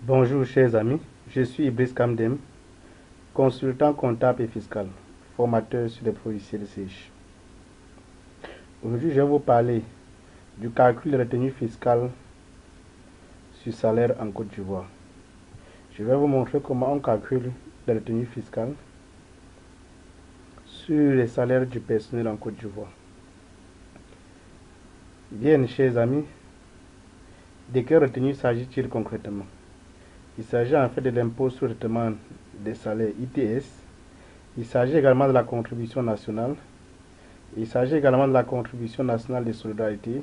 Bonjour chers amis, je suis Ibris Kamdem, consultant comptable et fiscal, formateur sur les produits CLCH. Aujourd'hui, je vais vous parler du calcul de retenue fiscale sur salaire en Côte d'Ivoire. Je vais vous montrer comment on calcule la retenue fiscale sur les salaires du personnel en Côte d'Ivoire. Bien, chers amis, de quelle retenue s'agit-il concrètement? Il s'agit en fait de l'impôt sur le traitement des salaires ITS. Il s'agit également de la contribution nationale. Il s'agit également de la contribution nationale de solidarité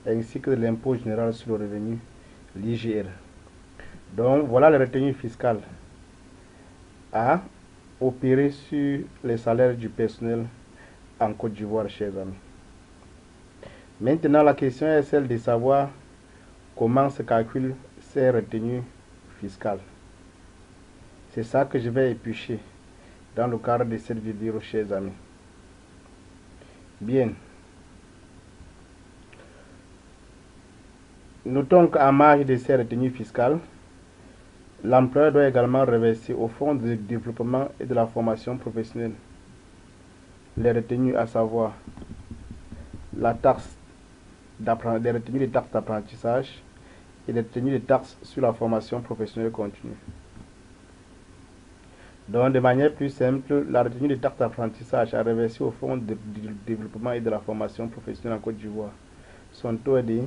ainsi que de l'impôt général sur le revenu, l'IGR. Donc voilà les retenues fiscales à opérer sur les salaires du personnel en Côte d'Ivoire, chers amis. Maintenant, la question est celle de savoir comment se calculent ces retenues fiscales. C'est ça que je vais éplucher dans le cadre de cette vidéo, chers amis. Bien. Notons qu'en marge de ces retenues fiscales, l'employeur doit également reverser au Fonds de développement et de la formation professionnelle les retenues, à savoir la taxe les retenues des taxes d'apprentissage et les retenues des taxes sur la formation professionnelle continue. Donc, de manière plus simple, la retenue des taxes d'apprentissage à reverser au Fonds de développement et de la formation professionnelle en Côte d'Ivoire. Son taux est de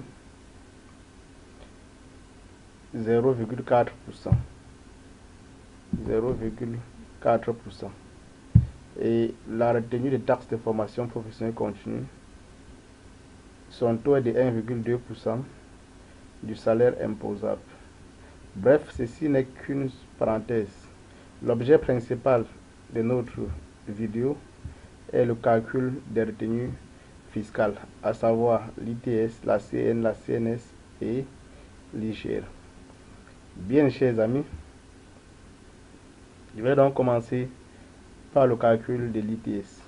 0,4%. 0,4%. Et la retenue des taxes de formation professionnelle continue, son taux est de 1,2% du salaire imposable. Bref, ceci n'est qu'une parenthèse. L'objet principal de notre vidéo est le calcul des retenues fiscales, à savoir l'ITS, la CN, la CNS et l'IGR. Bien, chers amis, je vais donc commencer par le calcul de l'ITS.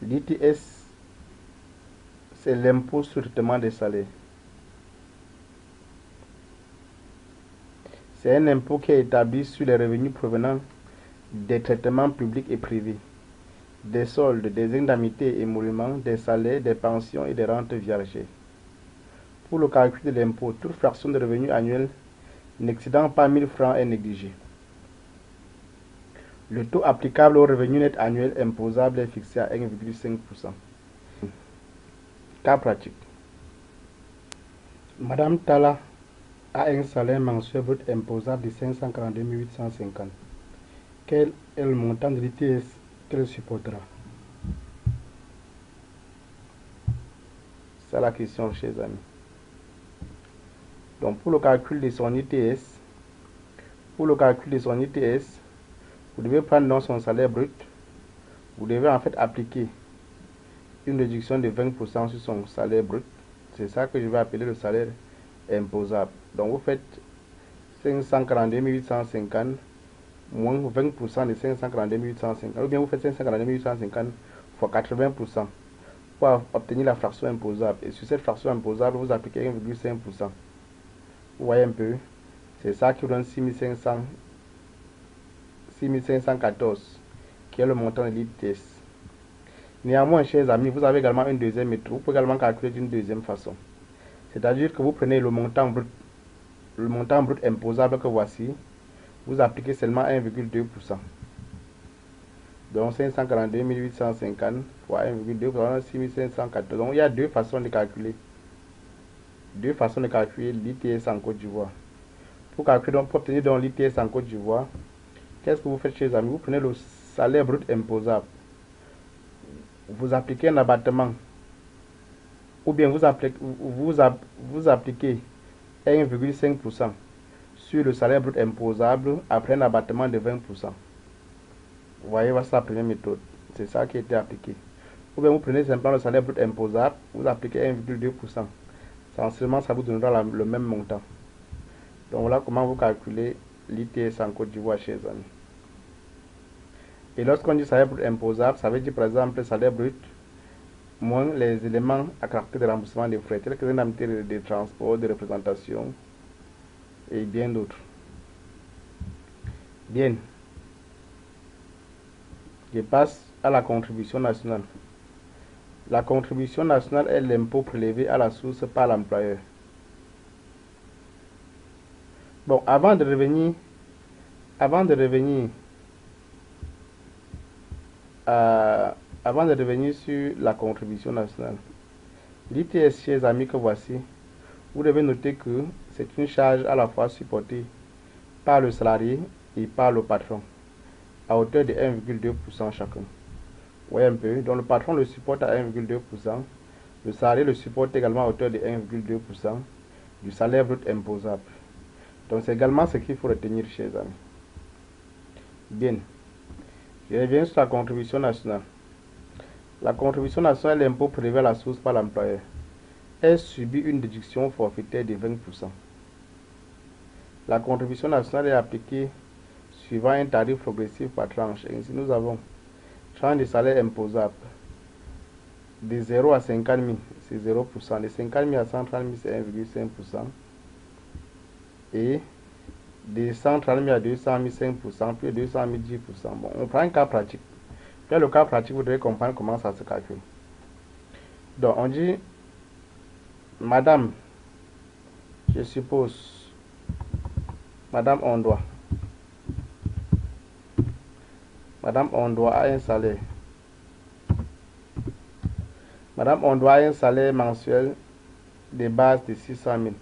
L'ITS, c'est l'impôt sur le traitement des salaires. C'est un impôt qui est établi sur les revenus provenant des traitements publics et privés, des soldes, des indemnités et émoluments, des salaires, des pensions et des rentes viagères. Pour le calcul de l'impôt, toute fraction de revenus annuels n'excédant pas 1000 francs est négligée. Le taux applicable au revenu net annuel imposable est fixé à 1,5%. Cas pratique. Madame Tala a un salaire mensuel brut imposable de 542 850. Quel est le montant de l'ITS qu'elle supportera? C'est la question, chers amis. Donc, pour le calcul de son ITS, vous devez prendre donc son salaire brut. Vous devez en fait appliquer une réduction de 20% sur son salaire brut. C'est ça que je vais appeler le salaire imposable. Donc, vous faites 542 850 moins 20% de 542 850. Ou bien vous faites 542 850 fois 80% pour obtenir la fraction imposable. Et sur cette fraction imposable, vous appliquez 1,5%. Vous voyez un peu, c'est ça qui vous donne 6514, qui est le montant de l'ITS. Néanmoins, chers amis, vous avez également une deuxième méthode. Vous pouvez également calculer d'une deuxième façon. C'est-à-dire que vous prenez le montant brut imposable que voici, vous appliquez seulement 1,2%. Donc 542 850 fois 1,2%, 6514. Donc il y a deux façons de calculer. L'ITS en Côte d'Ivoire. Pour obtenir donc l'ITS en Côte d'Ivoire, qu'est-ce que vous faites, chers amis? Vous prenez le salaire brut imposable. Vous appliquez un abattement. Ou bien vous appliquez 1,5% sur le salaire brut imposable après un abattement de 20%. Vous voyez, voici la première méthode. C'est ça qui a été appliqué. Ou bien vous prenez simplement le salaire brut imposable, vous appliquez 1,2%. Essentiellement, ça vous donnera le même montant. Donc voilà comment vous calculez l'ITS en Côte d'Ivoire, chers amis. Et lorsqu'on dit salaire brut imposable, ça veut dire par exemple le salaire brut moins les éléments à caractère de remboursement des frais, tels que les indemnités de transport, de représentation, et bien d'autres. Bien. Je passe à la contribution nationale. La contribution nationale est l'impôt prélevé à la source par l'employeur. Bon, avant de revenir sur la contribution nationale, l'ITS, chers amis, que voici, vous devez noter que c'est une charge à la fois supportée par le salarié et par le patron, à hauteur de 1,2% chacun. Vous voyez un peu, donc le patron le supporte à 1,2%, le salarié le supporte également à hauteur de 1,2% du salaire brut imposable. Donc c'est également ce qu'il faut retenir, chers amis. Bien, je reviens sur la contribution nationale. La contribution nationale est l'impôt prélevé à la source par l'employeur. Elle subit une déduction forfaitaire de 20%. La contribution nationale est appliquée suivant un tarif progressif par tranche. Ainsi, nous avons tranche de salaire imposable de 0 à 50 000, c'est 0%. De 50 000 à 130 000, c'est 1,5%. Et de 130 000 à 200 000, 5%, puis 200 000, 10%. Bon, on prend un cas pratique. Puis le cas pratique, vous devez comprendre comment ça se calcule. Donc, on dit, madame, je suppose, madame Ondoa. Madame Ondoa a un salaire. Madame Ondoa a un salaire mensuel de base de 600 000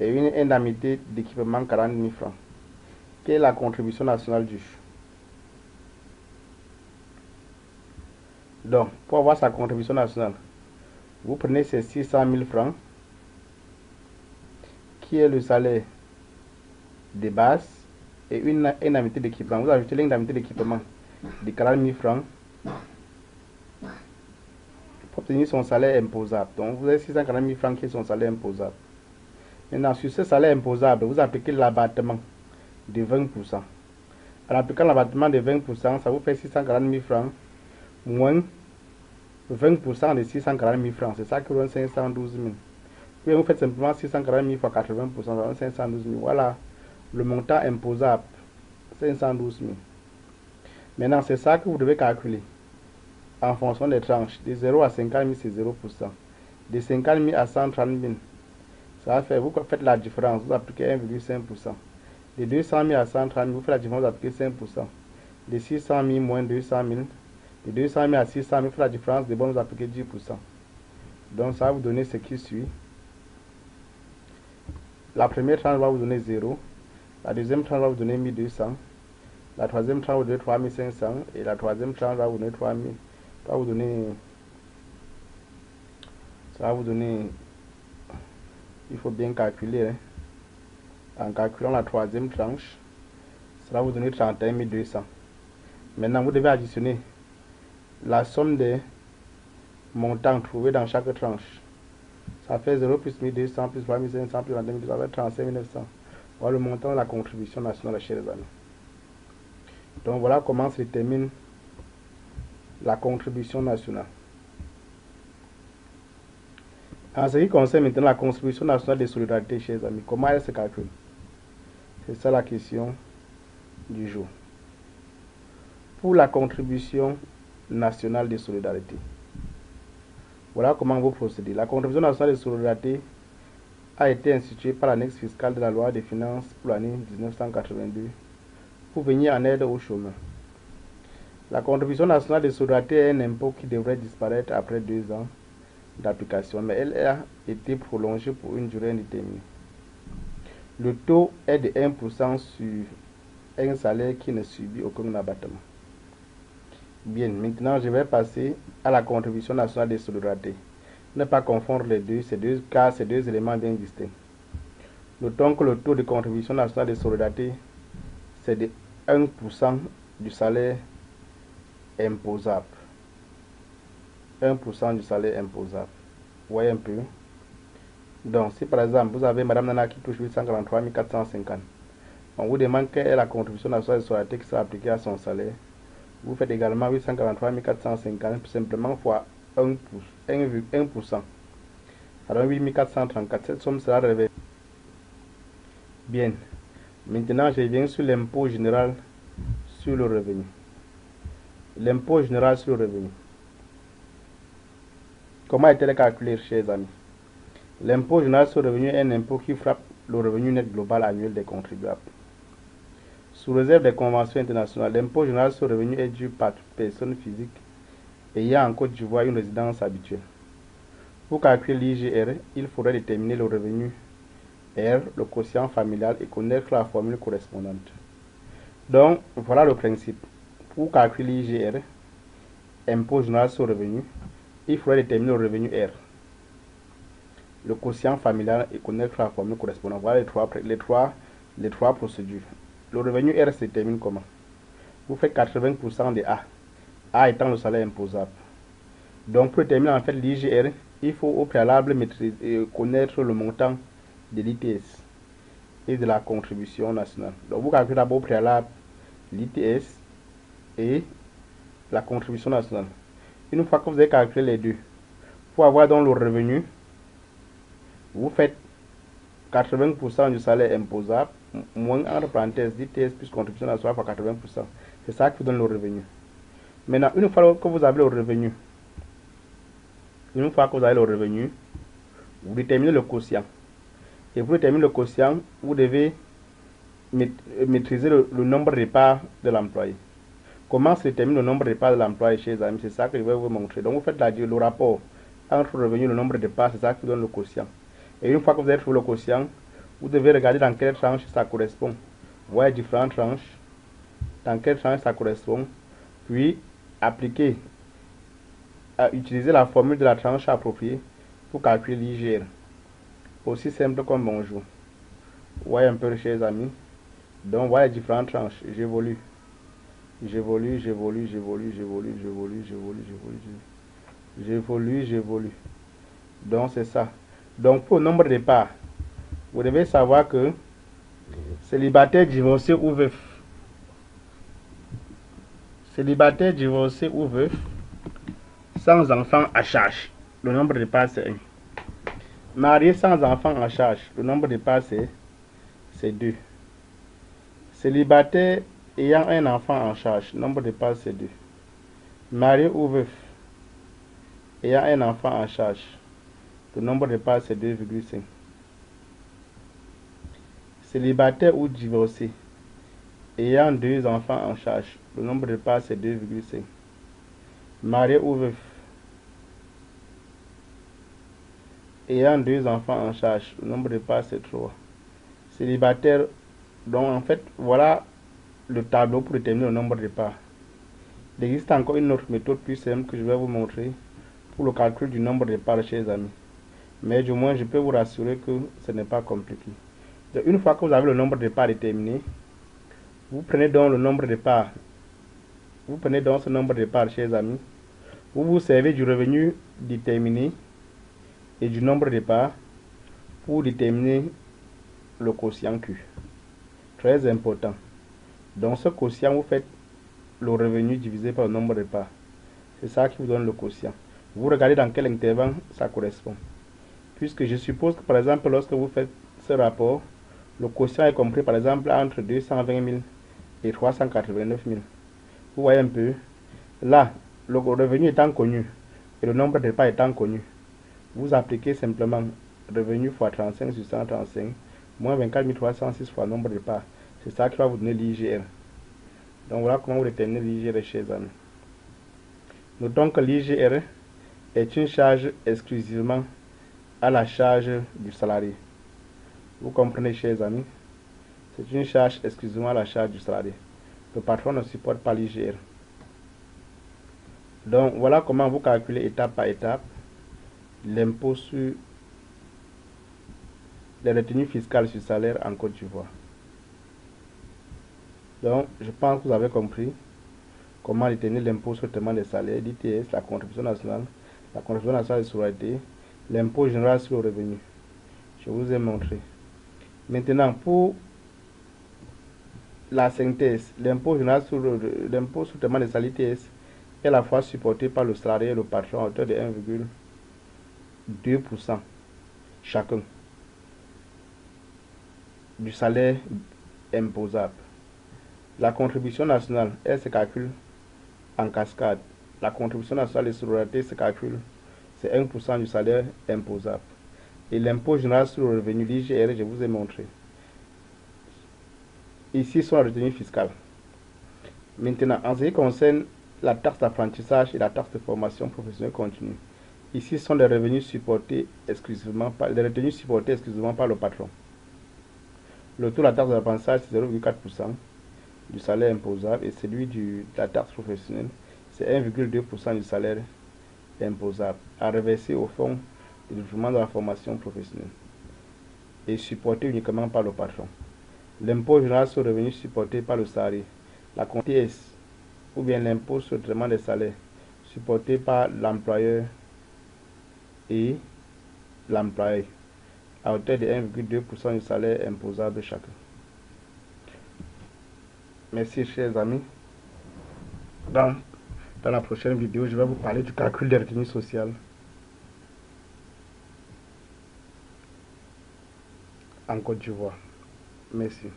et une indemnité d'équipement 40 000 francs. Quelle est la contribution nationale due? Donc, pour avoir sa contribution nationale, vous prenez ces 600 000 francs, qui est le salaire de base, et une indemnité d'équipement. Vous ajoutez l'indemnité d'équipement de 40 000 francs pour obtenir son salaire imposable. Donc, vous avez 640 000 francs qui est son salaire imposable. Maintenant, sur ce salaire imposable, vous appliquez l'abattement de 20%. En appliquant l'abattement de 20%, ça vous fait 640 000 francs moins 20% de 640 000 francs. C'est ça qui donne 512 000. Puis vous faites simplement 640 000 fois 80%, ça donne 512 000. Voilà le montant imposable, 512 000. Maintenant, c'est ça que vous devez calculer en fonction des tranches. De 0 à 50 000, c'est 0%. De 50 000 à 130 000, ça va faire, vous faites la différence, vous appliquez 1,5%. De 200 000 à 130 000, vous faites la différence, vous appliquez 5%. De 600 000 moins 200 000, de 200 000 à 600 000, vous faites la différence, de bon, vous appliquez 10%. Donc, ça va vous donner ce qui suit. La première tranche va vous donner 0. La deuxième tranche va vous donner 1200. La troisième tranche va vous donner 3500. Et la troisième tranche va vous donner 3000. Ça va vous donner, il faut bien calculer. Hein. En calculant la troisième tranche, ça va vous donner 31 200. Maintenant, vous devez additionner la somme des montants trouvés dans chaque tranche. Ça fait 0 plus 1200 plus 3500 plus 22 200, ça fait 35 900. Voilà le montant de la contribution nationale, chers amis. Donc voilà comment se détermine la contribution nationale. En ce qui concerne maintenant la contribution nationale de solidarité, chers amis, comment elle se calcule? C'est ça la question du jour. Pour la contribution nationale de solidarité, voilà comment vous procédez. La contribution nationale de solidarité a été instituée par l'annexe fiscale de la loi des finances pour l'année 1982 pour venir en aide aux chômeurs. La contribution nationale de solidarité est un impôt qui devrait disparaître après 2 ans d'application, mais elle a été prolongée pour une durée indéterminée. Le taux est de 1% sur un salaire qui ne subit aucun abattement. Bien, maintenant je vais passer à la contribution nationale de solidarité. Ne pas confondre les deux, car ces deux éléments bien distincts. Notons que le taux de contribution nationale de solidarité, c'est de 1% du salaire imposable. 1% du salaire imposable. Vous voyez un peu. Donc, si par exemple, vous avez Madame Nana qui touche 843 450, on vous demande quelle est la contribution nationale de solidarité qui sera appliquée à son salaire. Vous faites également 843 450 simplement fois 1%. Ça donne 8 434. Cette somme sera réversée. Bien. Maintenant, je viens sur l'impôt général sur le revenu. L'impôt général sur le revenu. Comment est-elle calculée, chers amis? L'impôt général sur le revenu est un impôt qui frappe le revenu net global annuel des contribuables. Sous réserve des conventions internationales, l'impôt général sur le revenu est dû par toute personne physique ayant en Côte d'Ivoire une résidence habituelle. Pour calculer l'IGR, il faudrait déterminer le revenu R, le quotient familial et connaître la formule correspondante. Donc, voilà le principe. Pour calculer l'IGR, impôt général sur le revenu, il faudrait déterminer le revenu R, le quotient familial et connaître la formule correspondante. Voilà les trois procédures. Le revenu R se détermine comment? Vous faites 80% de A étant le salaire imposable. Donc, pour déterminer en fait l'IGR, il faut au préalable connaître le montant de l'ITS et de la contribution nationale. Donc, vous calculez d'abord au préalable l'ITS et la contribution nationale. Une fois que vous avez calculé les deux, pour avoir donc le revenu, vous faites 80% du salaire imposable, moins entre parenthèses l'ITS plus contribution nationale fois 80%. C'est ça qui vous donne le revenu. Maintenant, une fois que vous avez le revenu, vous déterminez le quotient. Et pour déterminer le quotient, vous devez maîtriser le nombre de parts de l'employé. Comment se détermine le nombre de parts de l'employé, chers amis? C'est ça que je vais vous montrer. Donc, vous faites le rapport entre le revenu et le nombre de parts, c'est ça qui vous donne le quotient. Et une fois que vous avez trouvé le quotient, vous devez regarder dans quelle tranche ça correspond. Vous voyez différentes tranches, dans quelle tranche ça correspond, puis appliquer, utiliser la formule de la tranche appropriée pour calculer l'IGR. Aussi simple comme bonjour. Vous voyez un peu, chers amis. Donc, voilà les différentes tranches. J'évolue. Donc, c'est ça. Donc, pour le nombre de parts, vous devez savoir que célibataire, divorcé ou veuf. Célibataire, divorcé ou veuf, sans enfant à charge. Le nombre de parts, c'est 1. Marié sans enfant à charge. Le nombre de parts, c'est 2. Célibataire ayant un enfant en charge. Le nombre de parts, c'est 2. Marié ou veuf ayant un enfant en charge. Le nombre de parts, c'est 2,5. Célibataire ou divorcé ayant 2 enfants en charge. Le nombre de parts, c'est 2,5. Marié ou veuf ayant 2 enfants en charge. Le nombre de parts, c'est 3. Célibataire. Donc, en fait, voilà le tableau pour déterminer le nombre de parts. Il existe encore une autre méthode plus simple que je vais vous montrer pour le calcul du nombre de parts, chers amis. Mais du moins, je peux vous rassurer que ce n'est pas compliqué. Donc, une fois que vous avez le nombre de parts déterminé, vous prenez donc le nombre de parts. Vous prenez donc ce nombre de parts, chers amis. Vous vous servez du revenu déterminé et du nombre de parts pour déterminer le quotient Q. Très important. Donc, ce quotient, vous faites le revenu divisé par le nombre de parts. C'est ça qui vous donne le quotient. Vous regardez dans quel intervalle ça correspond. Puisque je suppose que, par exemple, lorsque vous faites ce rapport, le quotient est compris, par exemple, entre 220 000 et 389 000. Vous voyez un peu. Là, le revenu étant connu et le nombre de parts étant connu, vous appliquez simplement revenu fois 35 sur 135, moins 24 306 fois nombre de parts. C'est ça qui va vous donner l'IGR. Donc voilà comment vous déterminez l'IGR, chers amis. Notons que l'IGR est une charge exclusivement à la charge du salarié. Vous comprenez, chers amis? C'est une charge exclusivement à la charge du salarié. Le patron ne supporte pas l'IGR. Donc voilà comment vous calculez étape par étape l'impôt sur les retenues fiscales sur salaire en Côte d'Ivoire. Donc je pense que vous avez compris comment déterminer l'impôt sur le traitement des salaires, l'ITS, la contribution nationale de solidarité, l'impôt général sur le revenu. Je vous ai montré. Maintenant, pour la synthèse, l'impôt général sur le traitement des salaires, l'ITS, est à la fois supporté par le salarié et le patron à hauteur de 1,2% chacun. du salaire imposable. La contribution nationale, elle se calcule en cascade. La contribution nationale de solidarité se calcule, c'est 1% du salaire imposable. Et l'impôt général sur le revenu, l'IGR, je vous ai montré. Ici sont les retenues fiscales. Maintenant, en ce qui concerne la taxe d'apprentissage et la taxe de formation professionnelle continue, ici sont les revenus supportés exclusivement par les retenues supportées exclusivement par le patron. Le taux de la taxe d'apprentissage, c'est 0,4% du salaire imposable, et celui de la taxe professionnelle, c'est 1,2% du salaire imposable à reverser au fonds de développement de la formation professionnelle et supporté uniquement par le patron. L'impôt général sur le revenu supporté par le salarié, la TS ou bien l'impôt sur le traitement des salaires supporté par l'employeur et l'employé à hauteur de 1,2% du salaire imposable chacun. Merci chers amis. Dans la prochaine vidéo, je vais vous parler du calcul des retenues sociales en Côte d'Ivoire. Merci.